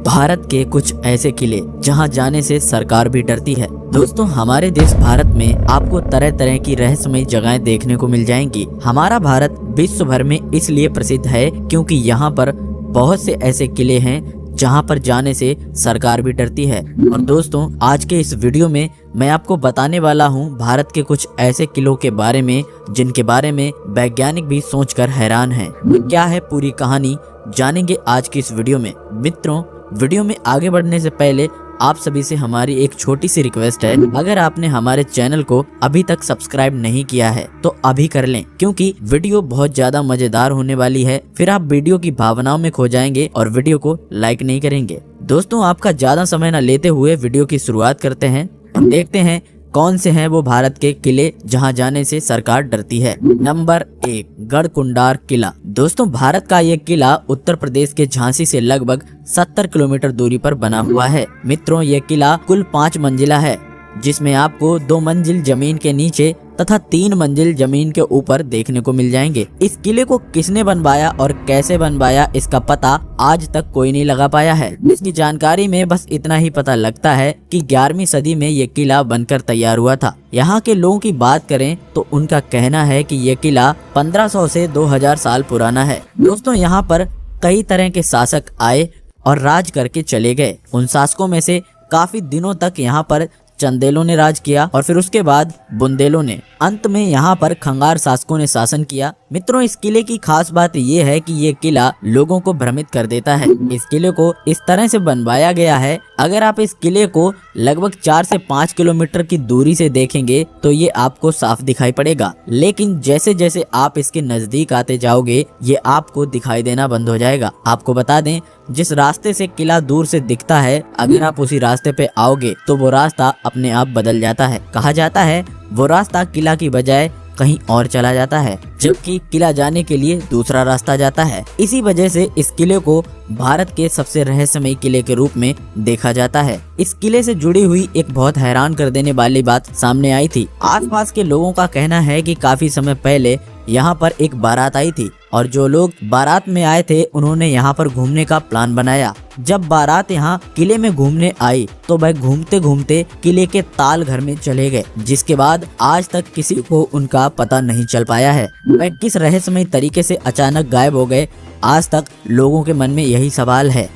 भारत के कुछ ऐसे किले जहां जाने से सरकार भी डरती है। दोस्तों, हमारे देश भारत में आपको तरह तरह की रहस्यमयी जगहें देखने को मिल जाएंगी। हमारा भारत विश्व भर में इसलिए प्रसिद्ध है क्योंकि यहाँ पर बहुत से ऐसे किले हैं जहां पर जाने से सरकार भी डरती है। और दोस्तों, आज के इस वीडियो में मैं आपको बताने वाला हूं भारत के कुछ ऐसे किलों के बारे में जिनके बारे में वैज्ञानिक भी सोचकर हैरान हैं। क्या है पूरी कहानी, जानेंगे आज की इस वीडियो में। मित्रों, वीडियो में आगे बढ़ने से पहले आप सभी से हमारी एक छोटी सी रिक्वेस्ट है, अगर आपने हमारे चैनल को अभी तक सब्सक्राइब नहीं किया है तो अभी कर लें, क्योंकि वीडियो बहुत ज्यादा मजेदार होने वाली है। फिर आप वीडियो की भावनाओं में खो जाएंगे और वीडियो को लाइक नहीं करेंगे। दोस्तों, आपका ज्यादा समय न लेते हुए वीडियो की शुरुआत करते हैं और देखते हैं कौन से हैं वो भारत के किले जहां जाने से सरकार डरती है। नंबर 1, गढ़कुंडार किला। दोस्तों, भारत का ये किला उत्तर प्रदेश के झांसी से लगभग 70 किलोमीटर दूरी पर बना हुआ है। मित्रों, ये किला कुल 5 मंजिला है, जिसमें आपको 2 मंजिल जमीन के नीचे तथा 3 मंजिल जमीन के ऊपर देखने को मिल जाएंगे। इस किले को किसने बनवाया और कैसे बनवाया, इसका पता आज तक कोई नहीं लगा पाया है। इसकी जानकारी में बस इतना ही पता लगता है कि 11वीं सदी में ये किला बनकर तैयार हुआ था। यहाँ के लोगों की बात करें तो उनका कहना है कि ये किला 1500 से 2000 साल पुराना है। दोस्तों, यहाँ पर कई तरह के शासक आए और राज करके चले गए। उन शासकों में से काफी दिनों तक यहाँ पर चंदेलों ने राज किया और फिर उसके बाद बुंदेलों ने। अंत में यहाँ पर खंगार शासकों ने शासन किया। मित्रों, इस किले की खास बात ये है कि ये किला लोगों को भ्रमित कर देता है। इस किले को इस तरह से बनवाया गया है, अगर आप इस किले को लगभग 4 से 5 किलोमीटर की दूरी से देखेंगे तो ये आपको साफ दिखाई पड़ेगा, लेकिन जैसे जैसे आप इसके नजदीक आते जाओगे ये आपको दिखाई देना बंद हो जाएगा। आपको बता दें, जिस रास्ते से किला दूर से दिखता है, अगर आप उसी रास्ते पे आओगे तो वो रास्ता अपने आप बदल जाता है। कहा जाता है वो रास्ता किला की बजाय कहीं और चला जाता है, जबकि किला जाने के लिए दूसरा रास्ता जाता है। इसी वजह से इस किले को भारत के सबसे रहस्यमयी किले के रूप में देखा जाता है। इस किले से जुड़ी हुई एक बहुत हैरान कर देने वाली बात सामने आई थी। आसपास के लोगों का कहना है कि काफी समय पहले यहाँ पर एक बारात आई थी और जो लोग बारात में आए थे उन्होंने यहाँ पर घूमने का प्लान बनाया। जब बारात यहाँ किले में घूमने आई तो वह घूमते घूमते किले के ताल घर में चले गए, जिसके बाद आज तक किसी को उनका पता नहीं चल पाया है। वह किस रहस्यमयी तरीके से अचानक गायब हो गए, आज तक लोगों के मन में यही सवाल है।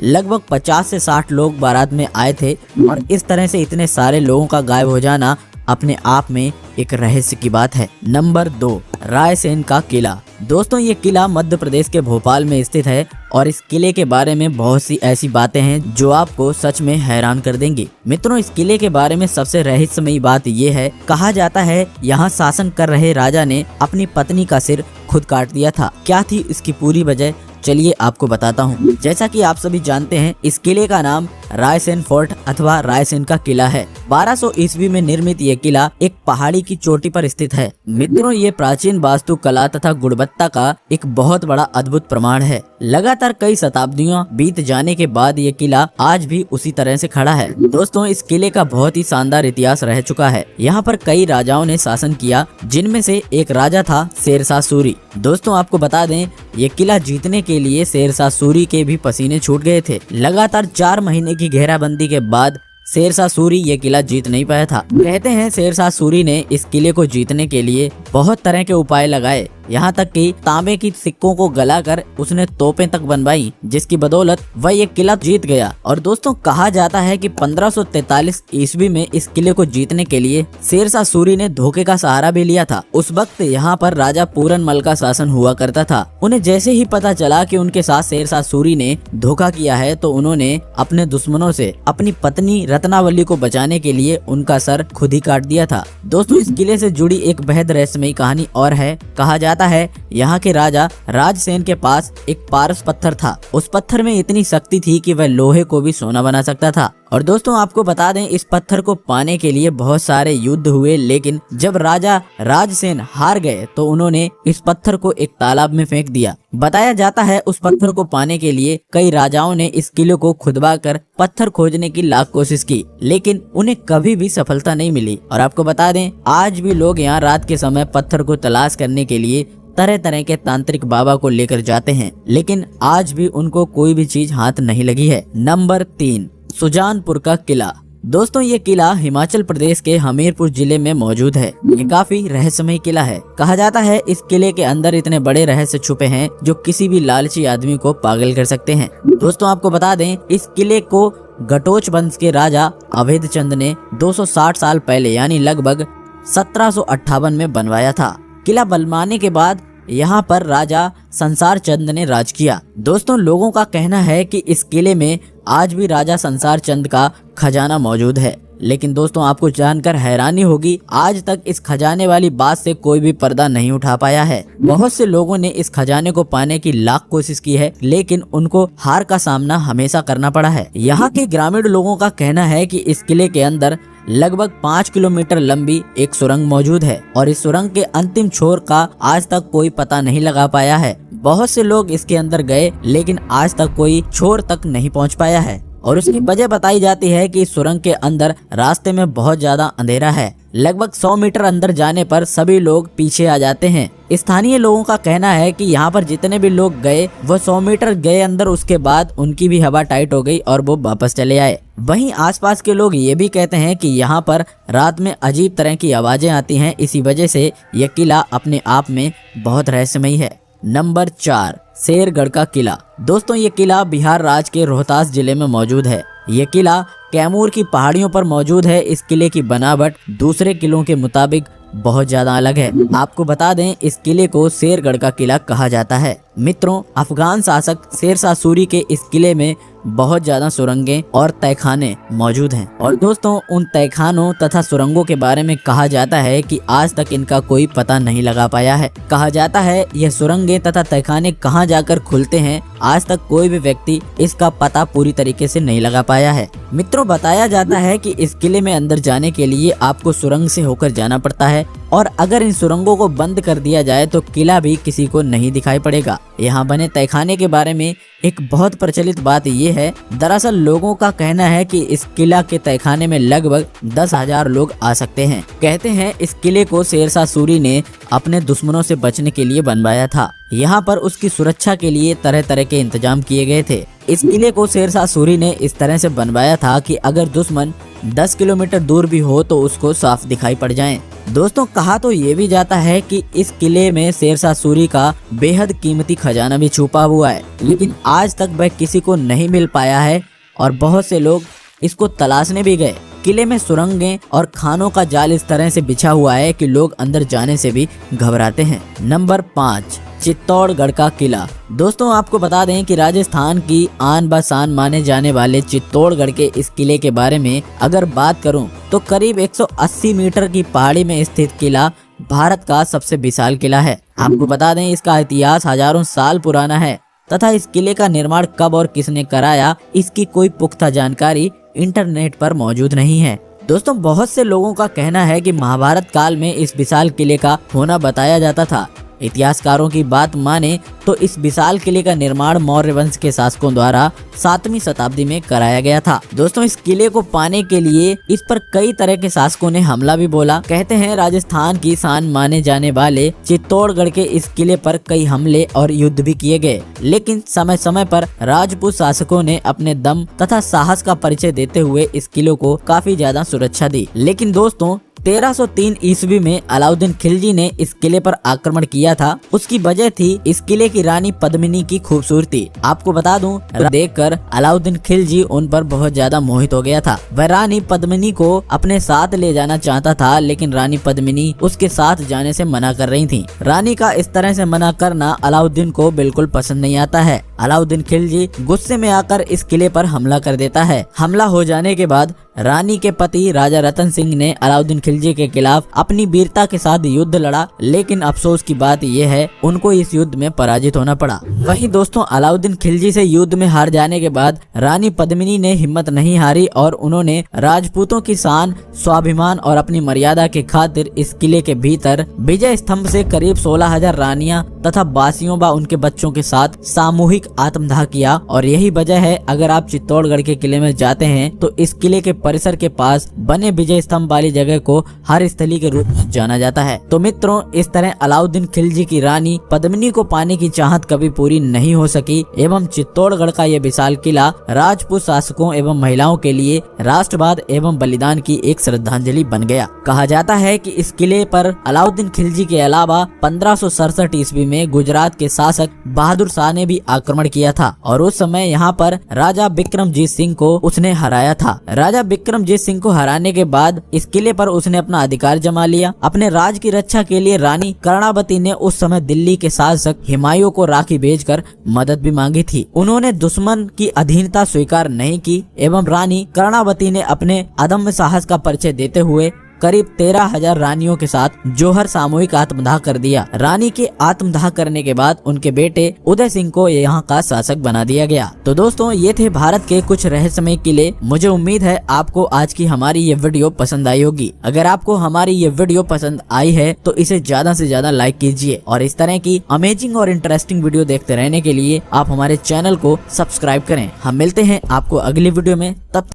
लगभग 50 से 60 लोग बारात में आए थे और इस तरह से इतने सारे लोगों का गायब हो जाना अपने आप में एक रहस्य की बात है। नंबर 2, रायसेन का किला। दोस्तों, ये किला मध्य प्रदेश के भोपाल में स्थित है और इस किले के बारे में बहुत सी ऐसी बातें हैं जो आपको सच में हैरान कर देंगी। मित्रों, इस किले के बारे में सबसे रहस्यमयी बात ये है, कहा जाता है यहाँ शासन कर रहे राजा ने अपनी पत्नी का सिर खुद काट दिया था। क्या थी इसकी पूरी वजह, चलिए आपको बताता हूँ। जैसा कि आप सभी जानते हैं, इस किले का नाम रायसेन फोर्ट अथवा रायसेन का किला है। 1200 ईस्वी में निर्मित ये किला एक पहाड़ी की चोटी पर स्थित है। मित्रों, ये प्राचीन वास्तु कला तथा गुणवत्ता का एक बहुत बड़ा अद्भुत प्रमाण है। लगातार कई शताब्दियां बीत जाने के बाद ये किला आज भी उसी तरह से खड़ा है। दोस्तों, इस किले का बहुत ही शानदार इतिहास रह चुका है। यहाँ पर कई राजाओं ने शासन किया, जिनमें से एक राजा था शेरशाह सूरी। दोस्तों, आपको बता दें, ये किला जीतने के लिए शेरशाह सूरी के भी पसीने छूट गए थे। लगातार 4 महीने की घेराबंदी के बाद शेरशाह सूरी ये किला जीत नहीं पाया था। कहते हैं शेरशाह सूरी ने इस किले को जीतने के लिए बहुत तरह के उपाय लगाए, यहाँ तक कि तांबे की सिक्कों को गलाकर उसने तोपें तक बनवाई, जिसकी बदौलत वह ये किला जीत गया। और दोस्तों, कहा जाता है कि 1543 ईस्वी में इस किले को जीतने के लिए शेरशाह सूरी ने धोखे का सहारा भी लिया था। उस वक्त यहाँ पर राजा पूरनमल का शासन हुआ करता था। उन्हें जैसे ही पता चला कि उनके साथ शेरशाह सूरी ने धोखा किया है तो उन्होंने अपने दुश्मनों से अपनी पत्नी रत्नावली को बचाने के लिए उनका सर खुद ही काट दिया था। दोस्तों, इस किले से जुड़ी एक बेहद रहस्यमयी कहानी और है। कहा जाता है यहाँ के राजा राजसेन के पास एक पारस पत्थर था। उस पत्थर में इतनी शक्ति थी कि वह लोहे को भी सोना बना सकता था। और दोस्तों, आपको बता दें, इस पत्थर को पाने के लिए बहुत सारे युद्ध हुए, लेकिन जब राजा राजसेन हार गए तो उन्होंने इस पत्थर को एक तालाब में फेंक दिया। बताया जाता है उस पत्थर को पाने के लिए कई राजाओं ने इस किले को खुदवा कर पत्थर खोजने की लाख कोशिश की, लेकिन उन्हें कभी भी सफलता नहीं मिली। और आपको बता दें, आज भी लोग यहाँ रात के समय पत्थर को तलाश करने के लिए तरह तरह के तांत्रिक बाबा को लेकर जाते हैं, लेकिन आज भी उनको कोई भी चीज हाथ नहीं लगी है। नंबर 3, सुजानपुर का किला। दोस्तों ये किला हिमाचल प्रदेश के हमीरपुर जिले में मौजूद है। ये काफी रहस्यमय किला है। कहा जाता है इस किले के अंदर इतने बड़े रहस्य छुपे हैं जो किसी भी लालची आदमी को पागल कर सकते हैं। दोस्तों आपको बता दें, इस किले को घटोच वंश के राजा अभेद चंद ने 260 साल पहले यानी लगभग 1758 में बनवाया था। किला बनवाने के बाद यहाँ पर राजा संसार चंद ने राज किया। दोस्तों लोगों का कहना है कि इस किले में आज भी राजा संसार चंद का खजाना मौजूद है। लेकिन दोस्तों आपको जानकर हैरानी होगी, आज तक इस खजाने वाली बात से कोई भी पर्दा नहीं उठा पाया है। बहुत से लोगों ने इस खजाने को पाने की लाख कोशिश की है, लेकिन उनको हार का सामना हमेशा करना पड़ा है। यहाँ के ग्रामीण लोगों का कहना है कि इस किले के अंदर लगभग 5 किलोमीटर लंबी एक सुरंग मौजूद है और इस सुरंग के अंतिम छोर का आज तक कोई पता नहीं लगा पाया है। बहुत से लोग इसके अंदर गए, लेकिन आज तक कोई छोर तक नहीं पहुंच पाया है और उसकी वजह बताई जाती है कि इस सुरंग के अंदर रास्ते में बहुत ज्यादा अंधेरा है। लगभग 100 मीटर अंदर जाने पर सभी लोग पीछे आ जाते हैं। स्थानीय लोगों का कहना है कि यहाँ पर जितने भी लोग गए वो 100 मीटर गए अंदर, उसके बाद उनकी भी हवा टाइट हो गई और वो वापस चले आए। वहीं आसपास के लोग ये भी कहते हैं कि यहाँ पर रात में अजीब तरह की आवाजें आती हैं। इसी वजह से यह किला अपने आप में बहुत रहस्यमयी है। नंबर 4, शेरगढ़ का किला। दोस्तों ये किला बिहार राज्य के रोहतास जिले में मौजूद है। ये किला कैमूर की पहाड़ियों पर मौजूद है। इस किले की बनावट दूसरे किलों के मुताबिक बहुत ज्यादा अलग है। आपको बता दें इस किले को शेरगढ़ का किला कहा जाता है। मित्रों अफगान शासक शेरशाह सूरी के इस किले में बहुत ज्यादा सुरंगें और तहखाने मौजूद हैं और दोस्तों उन तहखानों तथा सुरंगों के बारे में कहा जाता है कि आज तक इनका कोई पता नहीं लगा पाया है। कहा जाता है यह सुरंगें तथा तहखाने कहाँ जाकर खुलते हैं, आज तक कोई भी व्यक्ति इसका पता पूरी तरीके से नहीं लगा पाया है। मित्रों बताया जाता है कि इस किले में अंदर जाने के लिए आपको सुरंग से होकर जाना पड़ता है और अगर इन सुरंगों को बंद कर दिया जाए तो किला भी किसी को नहीं दिखाई पड़ेगा। यहाँ बने तहखाने के बारे में एक बहुत प्रचलित बात ये है, दरअसल लोगों का कहना है कि इस किला के तहखाने में लगभग 10,000 लोग आ सकते हैं। कहते हैं इस किले को शेरशाह सूरी ने अपने दुश्मनों से बचने के लिए बनवाया था। यहाँ पर उसकी सुरक्षा के लिए तरह तरह के इंतजाम किए गए थे। इस किले को शेरशाह सूरी ने इस तरह से बनवाया था कि अगर दुश्मन 10 किलोमीटर दूर भी हो तो उसको साफ दिखाई पड़ जाएं। दोस्तों कहा तो ये भी जाता है कि इस किले में शेरशाह सूरी का बेहद कीमती खजाना भी छुपा हुआ है, लेकिन आज तक वह किसी को नहीं मिल पाया है और बहुत से लोग इसको तलाशने भी गए। किले में सुरंगें और खानों का जाल इस तरह से बिछा हुआ है कि लोग अंदर जाने से भी घबराते हैं। नंबर 5, चित्तौड़गढ़ का किला। दोस्तों आपको बता दें कि राजस्थान की आन बान माने जाने वाले चित्तौड़गढ़ के इस किले के बारे में अगर बात करूं तो करीब 180 मीटर की पहाड़ी में स्थित किला भारत का सबसे विशाल किला है। आपको बता दें इसका इतिहास हजारों साल पुराना है तथा इस किले का निर्माण कब और किसने कराया इसकी कोई पुख्ता जानकारी इंटरनेट पर मौजूद नहीं है। दोस्तों बहुत से लोगों का कहना है कि महाभारत काल में इस विशाल किले का होना बताया जाता था। इतिहासकारों की बात माने तो इस विशाल किले का निर्माण मौर्य वंश के शासकों द्वारा 7वीं शताब्दी में कराया गया था। दोस्तों इस किले को पाने के लिए इस पर कई तरह के शासकों ने हमला भी बोला। कहते हैं राजस्थान की शान माने जाने वाले चित्तौड़गढ़ के इस किले पर कई हमले और युद्ध भी किए गए, लेकिन समय समय पर राजपूत शासकों ने अपने दम तथा साहस का परिचय देते हुए इस किले को काफी ज्यादा सुरक्षा दी। लेकिन दोस्तों 1303 ईस्वी में अलाउद्दीन खिलजी ने इस किले पर आक्रमण किया था। उसकी वजह थी इस किले की रानी पद्मिनी की खूबसूरती। आपको बता दूं देखकर अलाउद्दीन खिलजी उन पर बहुत ज्यादा मोहित हो गया था। वह रानी पद्मिनी को अपने साथ ले जाना चाहता था, लेकिन रानी पद्मिनी उसके साथ जाने से मना कर रही थी। रानी का इस तरह से मना करना अलाउद्दीन को बिल्कुल पसंद नहीं आता है। अलाउद्दीन खिलजी गुस्से में आकर इस किले पर हमला कर देता है। हमला हो जाने के बाद रानी के पति राजा रतन सिंह ने अलाउद्दीन खिलजी के खिलाफ अपनी वीरता के साथ युद्ध लड़ा, लेकिन अफसोस की बात यह है उनको इस युद्ध में पराजित होना पड़ा। वहीं दोस्तों अलाउद्दीन खिलजी से युद्ध में हार जाने के बाद रानी पद्मिनी ने हिम्मत नहीं हारी और उन्होंने राजपूतों की शान, स्वाभिमान और अपनी मर्यादा के खातिर इस किले के भीतर विजय स्तंभ से करीब 16,000 रानियां तथा बासियों व उनके बच्चों के साथ सामूहिक आत्मदाह किया। और यही वजह है अगर आप चित्तौड़गढ़ के किले में जाते हैं तो इस किले के परिसर के पास बने विजय स्तंभ वाली जगह को हर स्थली के रूप में जाना जाता है। तो मित्रों, इस तरह अलाउद्दीन खिलजी की रानी पद्मिनी को पाने की चाहत कभी पूरी नहीं हो सकी एवं चित्तौड़गढ़ का यह विशाल किला राजपूत शासकों एवं महिलाओं के लिए राष्ट्रवाद एवं बलिदान की एक श्रद्धांजलि बन गया। कहा जाता है कि इस किले पर अलाउद्दीन खिलजी के अलावा 1567 ईस्वी में गुजरात के शासक बहादुर शाह ने भी आक्रमण किया था और उस समय यहाँ पर राजा बिक्रमजीत सिंह को उसने हराया था। राजा बिक्रमजीत सिंह को हराने के बाद इस किले पर उसने अपना अधिकार जमा लिया। अपने राज की रक्षा के लिए रानी कर्णावती ने उस समय दिल्ली के शासक हुमायूं को राखी भेजकर मदद भी मांगी थी। उन्होंने दुश्मन की अधीनता स्वीकार नहीं की एवं रानी कर्णावती ने अपने अदम्य साहस का परिचय देते हुए करीब 13,000 रानियों के साथ जौहर सामूहिक आत्मदाह कर दिया। रानी के आत्मदाह करने के बाद उनके बेटे उदय सिंह को यहाँ का शासक बना दिया गया। तो दोस्तों, ये थे भारत के कुछ रहस्यमय किले। मुझे उम्मीद है आपको आज की हमारी ये वीडियो पसंद आई होगी। अगर आपको हमारी ये वीडियो पसंद आई है तो इसे ज्यादा से ज्यादा लाइक कीजिए और इस तरह की अमेजिंग और इंटरेस्टिंग वीडियो देखते रहने के लिए आप हमारे चैनल को सब्सक्राइब करें। हम मिलते हैं आपको अगली वीडियो में, तब